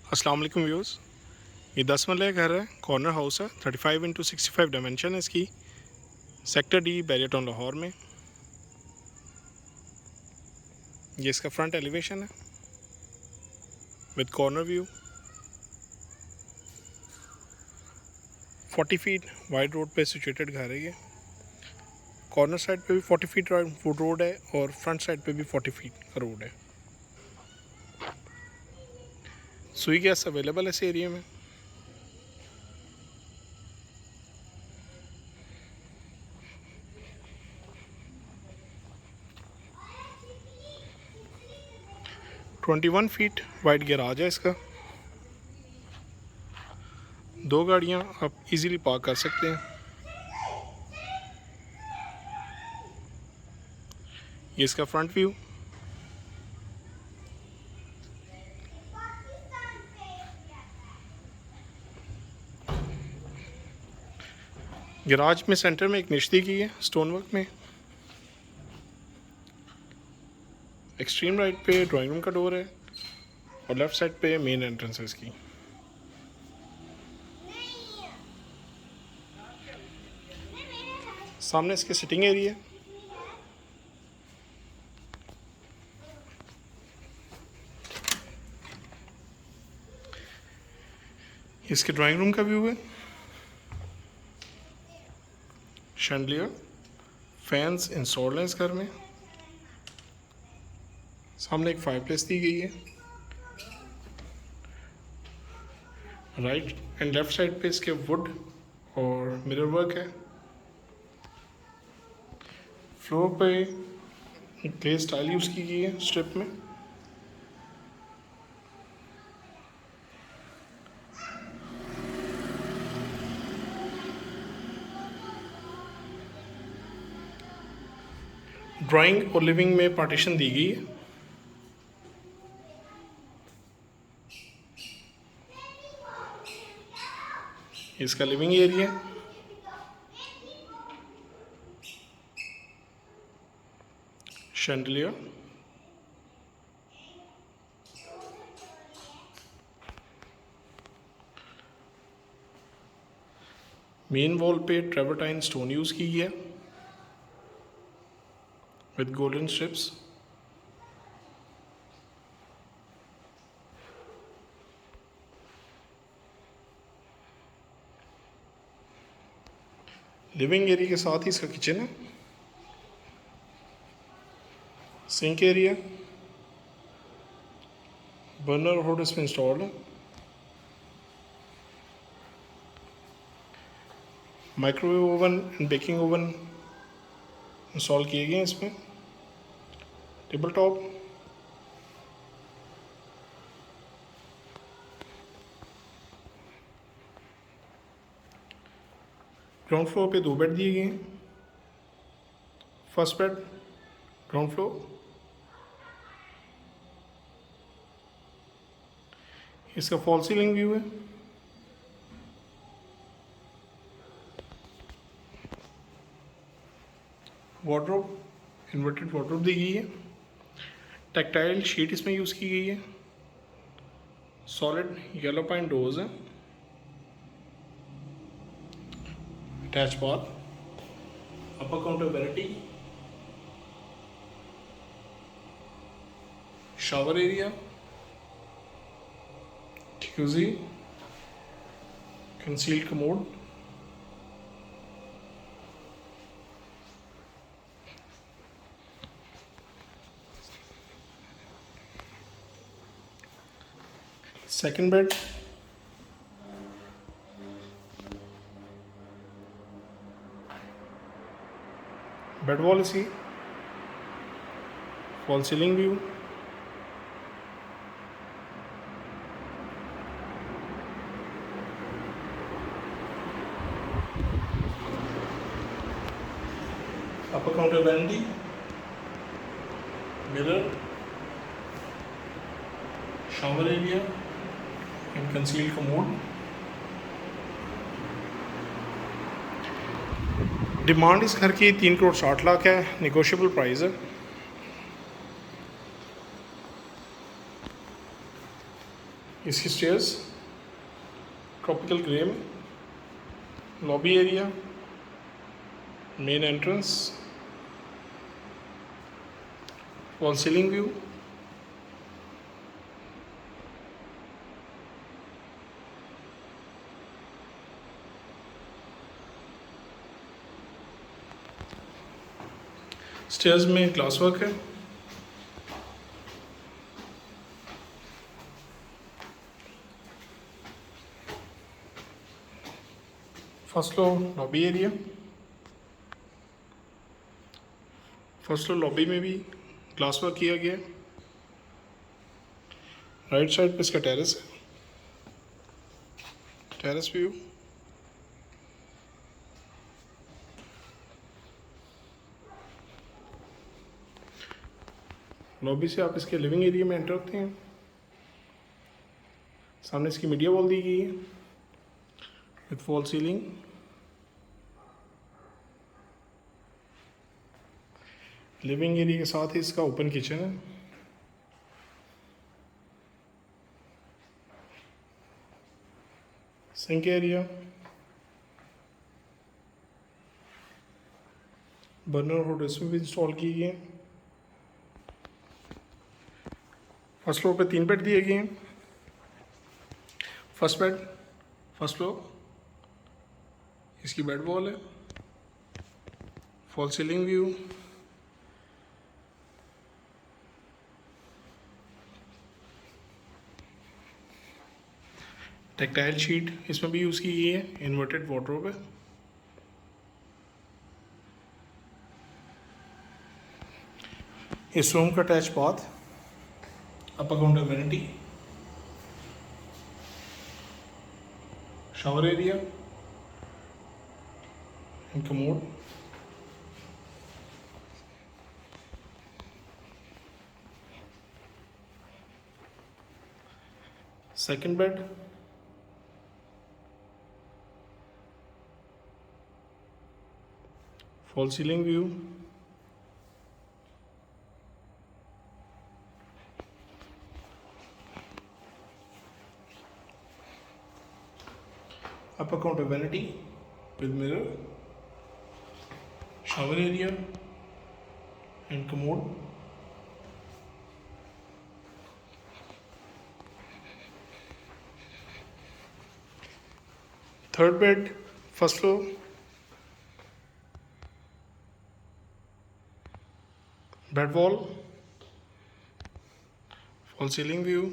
अस्सलाम वालेकुम व्यूअर्स। ये 10 मरले का घर है, कॉर्नर हाउस है, 35x65 डायमेंशन है इसकी, sector D, barrier town, Lahore में। ये इसका फ्रंट एलिवेशन है with corner view. 40 feet wide road पे सिचुएटेड घर है ये। कॉर्नर साइड पे भी 40 फीट फुट रोड है और फ्रंट साइड पे भी 40 फीट का रोड है। सुई गैस अवेलेबल है इस एरिया में। ट्वेंटी 21 फीट वाइड गैराज है इसका। 2 गाड़ियाँ आप इजीली पार्क कर सकते हैं। ये इसका फ्रंट व्यू। गैराज में सेंटर में एक निश दी गई है स्टोन वर्क में। एक्सट्रीम राइट पे ड्राइंग रूम का डोर है और लेफ्ट साइड पे मेन एंट्रेंस है इसकी। सामने इसके सिटिंग एरिया। इसके ड्राइंग रूम का व्यू है। शैंडलियर फैंस इंस्टॉल्ड हैं इस घर में। सामने एक फायरप्लेस दी गई है। राइट एंड लेफ्ट साइड पे इसके वुड और मिरर वर्क है। फ्लोर पे ग्लेज टाइल यूज़ की गई है स्ट्रिप में। ड्राइंग और लिविंग में पार्टीशन दी गई है। इसका living area. Chandelier main wall पे ट्रेवर्टाइन स्टोन यूज़ की गई है with golden strips. Living area के साथ ही इसका किचन है। सिंक एरिया, बर्नर हुड इसमें इंस्टॉल्ड है। Microwave oven and baking oven install किए गए हैं इसमें। टेबल टॉप, ग्राउंड फ्लोर पे 2 बेड दिए गए हैं। First bed ground floor. इसका फॉल सीलिंग व्यू है। वार्डरोब, इन्वर्टेड वार्डरोब दी गई है। टेक्टाइल शीट इसमें यूज़ की गई है। सॉलिड येलो पाइन डोर्स हैं। Attach bath, upper counter vanity, shower area, jacuzzi, concealed commode, second bed, bed wall इसी, fall ceiling view, upper counter vanity, mirror, shower area and concealed commode. Demand इस घर की 3,60,00,000 है, negotiable price है। इसकी stairs tropical grey में, lobby area, main entrance, fall ceiling view, stairs में glass work है। First floor lobby area, first floor lobby में भी ग्लास वर्क किया गया। राइट साइड पे इसका टेरेस है, टेरेस व्यू। लॉबी से आप इसके लिविंग एरिया में एंटर होते हैं। सामने इसकी मीडिया वॉल दी गई है with fall ceiling. Living area के साथ ही इसका ओपन किचन है। सिंक एरिया, बर्नर होड इसमें भी इंस्टॉल की गई है। फर्स्ट फ्लोर पे 3 बेड दिए गए हैं। फर्स्ट बेड, फर्स्ट फ्लोर, इसकी बेड वॉल है, fall ceiling view, tactile sheet इसमें भी यूज़ की गई है। इन्वर्टेड वार्डरोब है। इस रूम का attach bath, upper counter vanity, shower area and commode. Second bed, fall ceiling view, upper counter vanity with mirror, shower area and commode. Third bed, first floor, bed wall, fall ceiling view,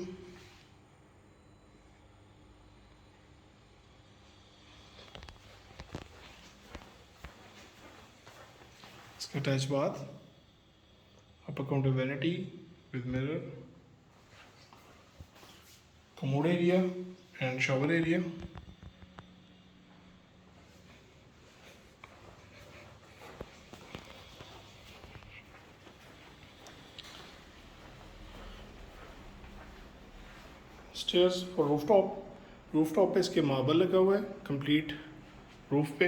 attached bath, upper counter vanity with mirror, commode area and shower area. Stairs for rooftop पे इसके marble लगा हुआ है complete roof पे,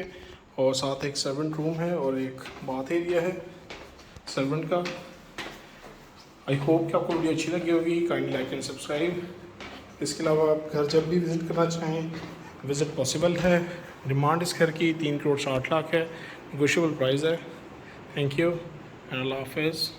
और साथ एक servant room है और एक बाथ एरिया है सर्वेंट का। आई होप कि आपको वीडियो अच्छी लगी होगी। Kindly like and subscribe. इसके अलावा आप घर जब भी विज़िट करना चाहें विज़िट पॉसिबल है। डिमांड इस घर की 3 करोड़ 60 लाख है। नेगोशिएबल प्राइस है। थैंक यू एंड अल्लाह हाफिज़।